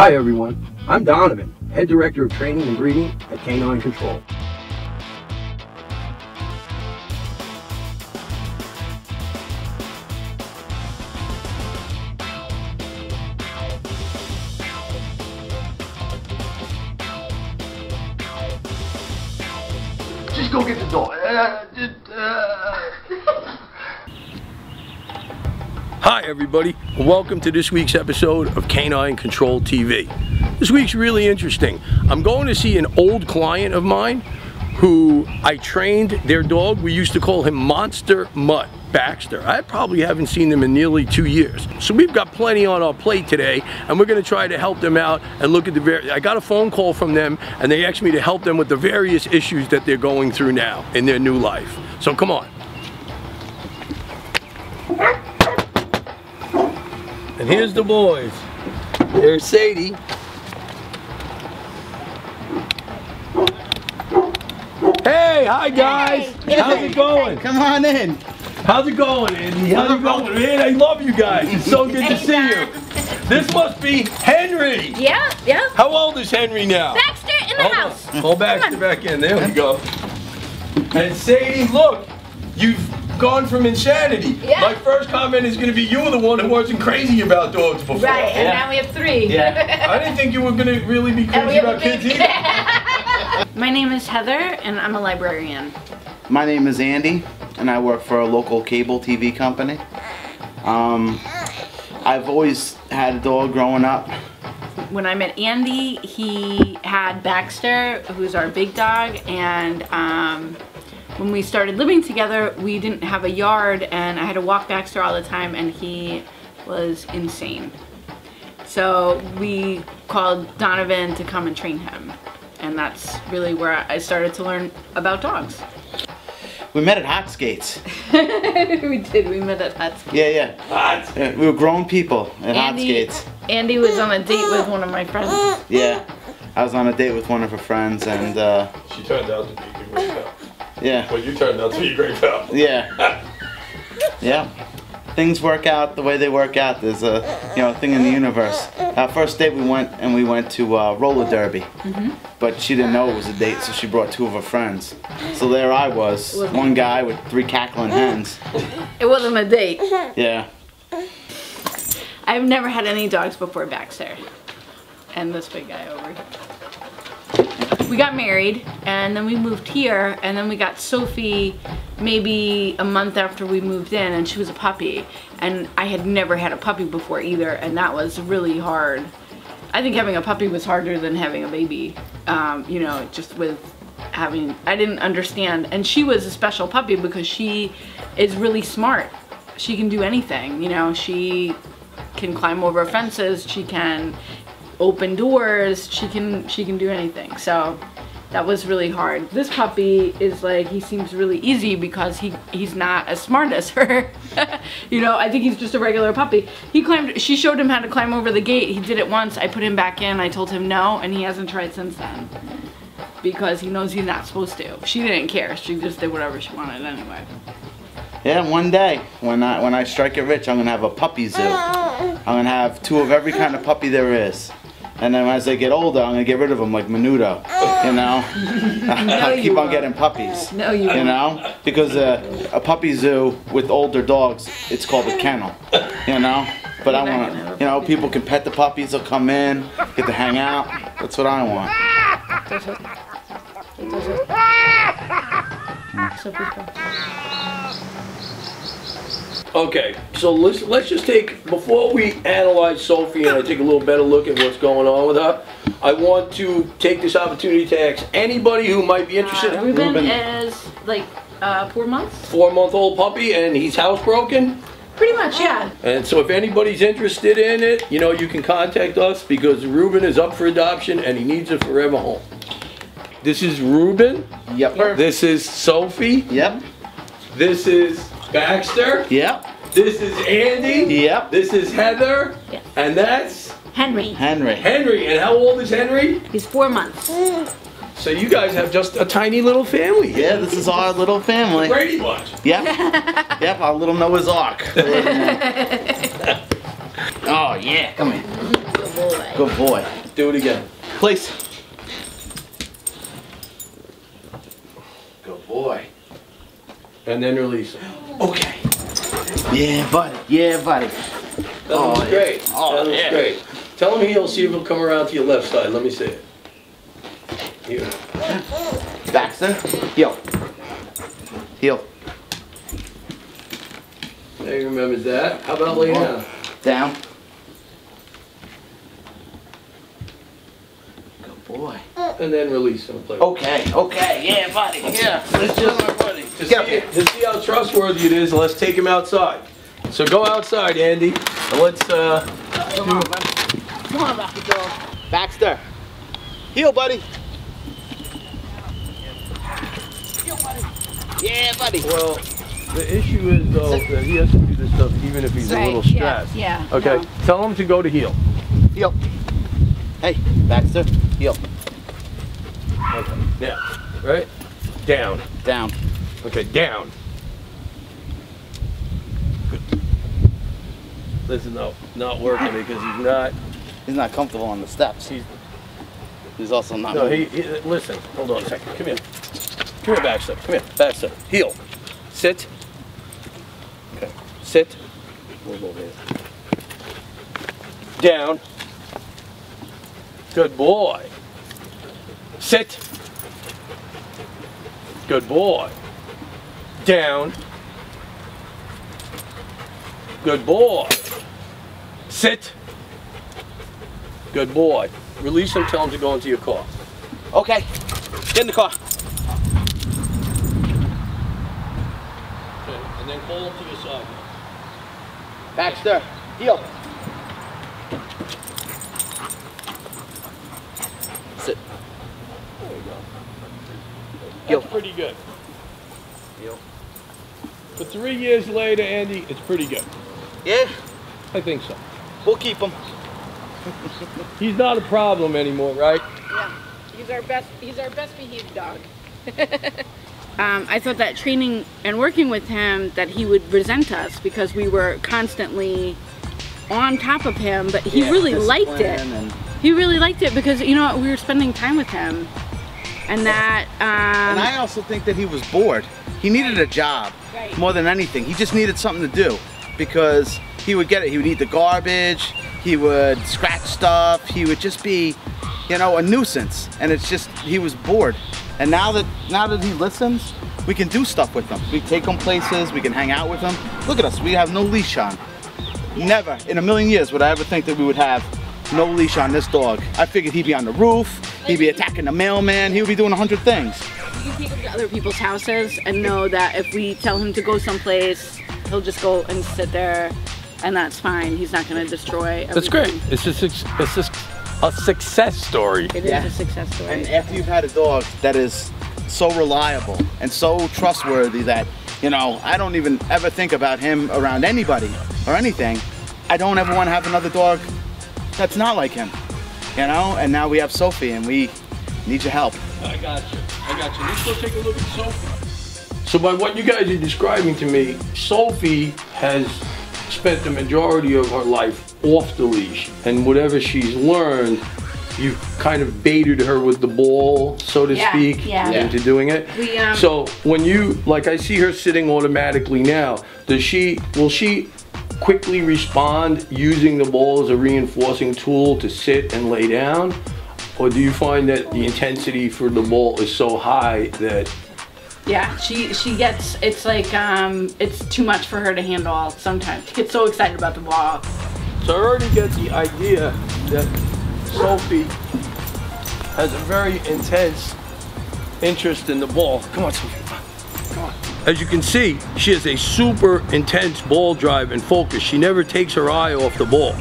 Hi everyone, I'm Donovan, Head Director of Training and Breeding at Canine Control. Just go get the dog. Hi everybody, and welcome to this week's episode of Canine Control TV. This week's really interesting. I'm going to see an old client of mine who I trained their dog. We used to call him Monster Mutt, Baxter. I probably haven't seen them in nearly 2 years. So we've got plenty on our plate today, and we're going to try to help them out and look at the I got a phone call from them, and they asked me to help them with the various issues that they're going through now in their new life. So come on. And here's the boys. There's Sadie. Hey, hi guys. Hey. How's it going? Come on in. How's it going, Andy? How's it going? Man, I love you guys. It's so good to see you. This must be Henry. Yeah. How old is Henry now? Baxter in the house. Hold Baxter back in. There we go. And Sadie, look, you've gone from insanity. Yeah. My first comment is going to be you were the one who wasn't crazy about dogs before. Right, and now we have 3. Yeah. I didn't think you were going to really be crazy about kids either. My name is Heather, and I'm a librarian. My name is Andy, and I work for a local cable TV company. I've always had a dog growing up. When I met Andy, he had Baxter, who's our big dog, and when we started living together, we didn't have a yard, and I had to walk Baxter all the time, and he was insane. So we called Donovan to come and train him, and that's really where I started to learn about dogs. We met at Hot Skates. We did, we met at Hot Skates. Yeah. We were grown people at Hot Skates. Andy was on a date with one of my friends. Yeah. I was on a date with one of her friends, and She turned out to be a great pal. yeah. Well, you turned out to be a great pal. Yeah. Yeah. Things work out the way they work out. There's a thing in the universe. Our first date we went to roller derby, but she didn't know it was a date, so she brought 2 of her friends. So there I was, one guy with 3 cackling hens. It wasn't a date. Yeah. I've never had any dogs before Baxter, and this big guy over here. We got married, and then we moved here, and then we got Sophie maybe a month after we moved in, and she was a puppy, and I had never had a puppy before either, and that was really hard. I think having a puppy was harder than having a baby, just with having, I didn't understand, and she was a special puppy because she is really smart. She can do anything, she can climb over fences, she can open doors, she can do anything. So that was really hard. This puppy is like, he seems really easy because he's not as smart as her. I think he's just a regular puppy. She showed him how to climb over the gate. He did it once. I put him back in. I told him no, and he hasn't tried since then because he knows he's not supposed to. She didn't care. She just did whatever she wanted anyway. Yeah, one day when I strike it rich, I'm gonna have a puppy zoo. I'm gonna have 2 of every kind of puppy there is. And then as they get older, I'm gonna get rid of them like Menudo, I'll keep on getting puppies. No, you won't. Because a puppy zoo with older dogs, it's called a kennel, But I want, people can pet the puppies, they'll come in, get to hang out. That's what I want. Okay, so let's just take, before we analyze Sophie and I take a little better look at what's going on with her, I want to take this opportunity to ask anybody who might be interested. Ruben is like 4 months. 4-month-old puppy, and he's housebroken? Pretty much, yeah. And so if anybody's interested in it, you can contact us because Ruben is up for adoption and he needs a forever home. This is Ruben. Yep. This is Sophie. Yep. This is Baxter. Yep. This is Andy. Yep. This is Heather. Yes. And that's Henry. Henry. And how old is Henry? He's 4 months. So you guys have just a tiny little family. Yeah, this is our little family. Brady Bunch. Yep. Yep, our little Noah's Ark. Oh yeah, come here. boy. Good boy. Do it again. Place. Good boy. And then release him. Okay. Yeah, buddy. Yeah, buddy. That looks great. Oh, that looks yeah. great. Tell him he'll see if he'll come around to your left side. Let me see it. Here. Baxter. Heel. Heel. There, he remembers that. How about lay down? Down. Good boy. And then release him. Play. Okay, okay, yeah, buddy, yeah. Let's just, buddy. to see how trustworthy it is, let's take him outside. So go outside, Andy, and let's Come on, Labrador. Baxter. Heel, buddy. Heel, buddy. Yeah, buddy. Well, the issue is though that he has to do this stuff even if he's a little stressed. Yeah. Okay, No. tell him to go to heel. Heel. Hey, Baxter. Heel. Okay, now, right? Down. Down. Okay, down. Good. This is not working because He's not comfortable on the steps. He's also not. no, moving. listen, hold on a second. Come here. Come here, Baxter. Come here, Baxter. Heel. Sit. Okay, sit. Move over here. Down. Good boy. Sit. Good boy. Down. Good boy. Sit. Good boy. Release him, tell him to go into your car. Okay. Get in the car. Okay, and then call him to your side. Baxter. Heel. Sit. There you go. Heel. That's pretty good. Heel. For 3 years later, Andy, it's pretty good. Yeah, I think so. we'll keep him. He's not a problem anymore, right? Yeah. He's our best behaved dog. I thought that training and working with him that he would resent us because we were constantly on top of him, but he really liked it. He really liked it because, you know, we were spending time with him. And that... and I also think that he was bored. He needed a job more than anything. He just needed something to do because he would get it. He would eat the garbage. He would scratch stuff. He would just be, you know, a nuisance. And it's just, he was bored. And now that he listens, we can do stuff with him. We take him places. We can hang out with him. Look at us. We have no leash on. Never in a million years would I ever think that we would have no leash on this dog. I figured he'd be on the roof. He'd be attacking the mailman. He would be doing 100 things. You can take him to other people's houses and know that if we tell him to go someplace, he'll just go and sit there, and that's fine. He's not going to destroy everything. That's great. It's just a success story. It is a success story. And after you've had a dog that is so reliable and so trustworthy that, you know, I don't even ever think about him around anybody or anything. I don't ever want to have another dog that's not like him, you know? And now we have Sophie and we need your help. I got you. Let's go take a look at Sophie. So by what you guys are describing to me, Sophie has spent the majority of her life off the leash, and whatever she's learned, you've kind of baited her with the ball, so to speak, into doing it. So when you, like I see her sitting automatically now, will she quickly respond using the ball as a reinforcing tool to sit and lay down? Or do you find that the intensity for the ball is so high that... Yeah, she gets, it's like, it's too much for her to handle sometimes. She gets so excited about the ball. So I already get the idea that Sophie has a very intense interest in the ball. Come on, Sophie, come on. As you can see, she has a super intense ball drive and focus. She never takes her eye off the ball.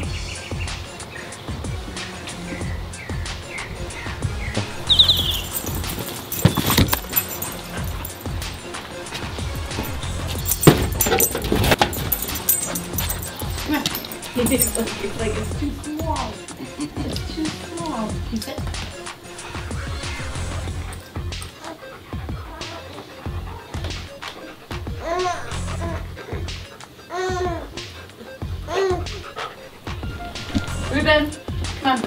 It's like it's too small. It's too small. Keep it. Ruben, Come on.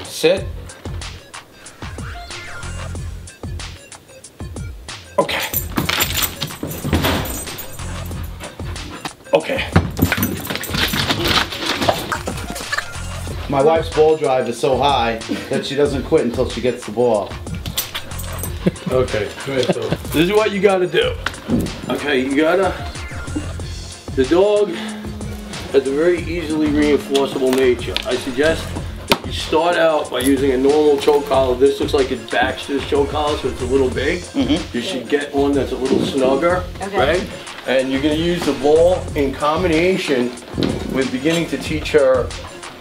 Sit. Okay. Okay. My wife's ball drive is so high that she doesn't quit until she gets the ball. Okay, so this is what you gotta do. Okay, you gotta, the dog has a very easily reinforceable nature. I suggest that you start out by using a normal choke collar. This looks like it's Baxter's choke collar, so it's a little big. You should get one that's a little snugger, right? And you're gonna use the ball in combination with beginning to teach her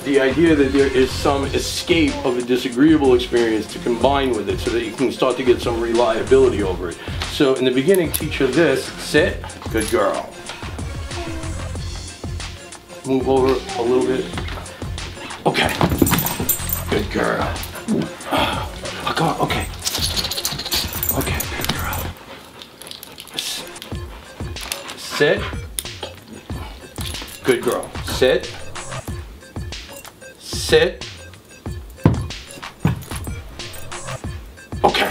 the idea that there is some escape of a disagreeable experience to combine with it so that you can start to get some reliability over it. So in the beginning, teach her this, sit, good girl. Move over a little bit. Okay, good girl. Oh, come on, okay. Okay, good girl. Sit, good girl, sit. Sit. Okay.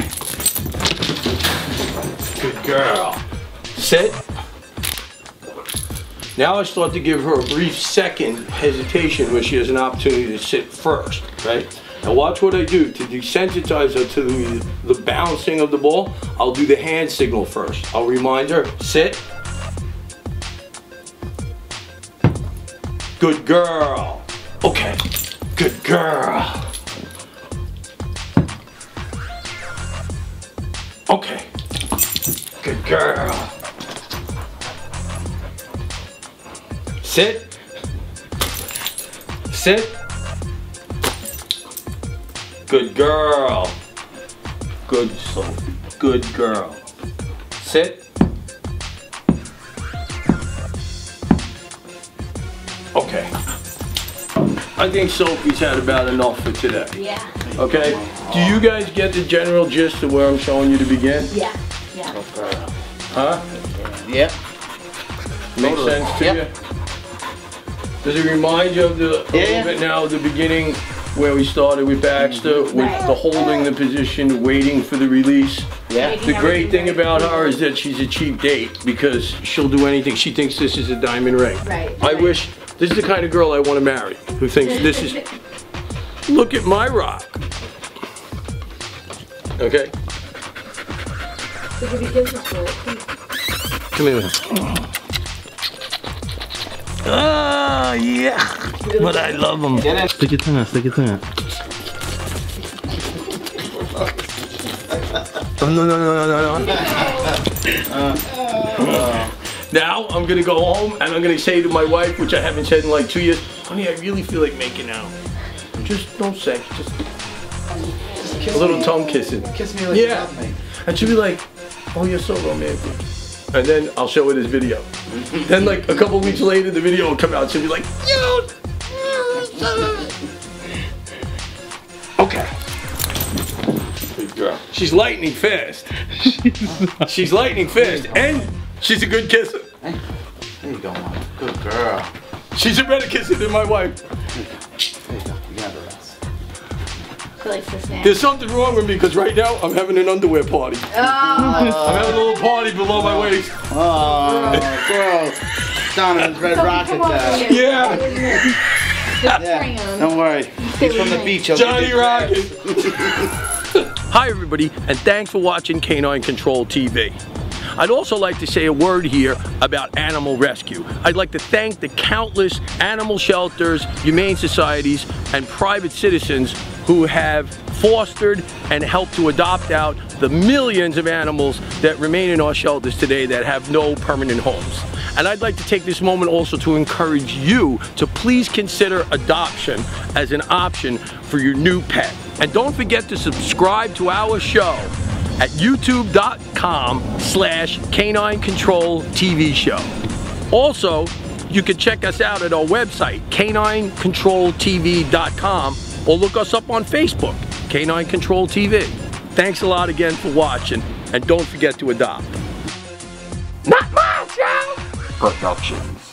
Good girl. Sit. Now I start to give her a brief second hesitation where she has an opportunity to sit first, right? Now watch what I do. To desensitize her to the bouncing of the ball, I'll do the hand signal first. I'll remind her, sit. Good girl. Okay. Good girl. Okay. Good girl. Sit. Sit. Good girl. Good Sophie. Good girl. Sit. Okay. I think Sophie's had about enough for today. Yeah. Okay? Do you guys get the general gist of where I'm showing you to begin? Yeah. Yeah. Huh? Yep. Makes sense to you? Does it remind you of a little bit now of the beginning where we started with Baxter, with the holding the position, waiting for the release? Yeah. The great thing about her is that she's a cheap date because she'll do anything. She thinks this is a diamond ring. Right. I wish, this is the kind of girl I want to marry, who thinks this is, look at my rock. Okay? Come here. Oh, yeah. But I love them. Stick your tongue out, stick your tongue out. No. Now I'm gonna go home and I'm gonna say to my wife, which I haven't said in like 2 years, honey, I really feel like making out. Just don't say, just a little tongue kissing. Kiss me like you love me. And she'll be like, oh, you're so romantic. And then I'll show her this video. Then like a couple weeks later, the video will come out. She'll be like, yo. Okay. Good girl. She's lightning fast. She's lightning fast. And she's a good kisser. Hey, there you go, Mom. Good girl. She's a better kisser than my wife. There you go. You got the rest. She likes to snack. There's something wrong with me because right now I'm having an underwear party. Oh. I'm having a little party below my waist. Oh, gross. Donovan's red rocket dad. Yeah. Yeah. Don't worry. He's from the beach. Johnny Rocket. Hi everybody, and thanks for watching Canine Control TV. I'd also like to say a word here about animal rescue. I'd like to thank the countless animal shelters, humane societies, and private citizens who have fostered and helped to adopt out the millions of animals that remain in our shelters today that have no permanent homes. And I'd like to take this moment also to encourage you to please consider adoption as an option for your new pet. And don't forget to subscribe to our show at youtube.com/Canine Control TV show. Also, you can check us out at our website, caninecontroltv.com, or look us up on Facebook, Canine Control TV. Thanks a lot again for watching, and don't forget to adopt. Not mine, Joe! Productions.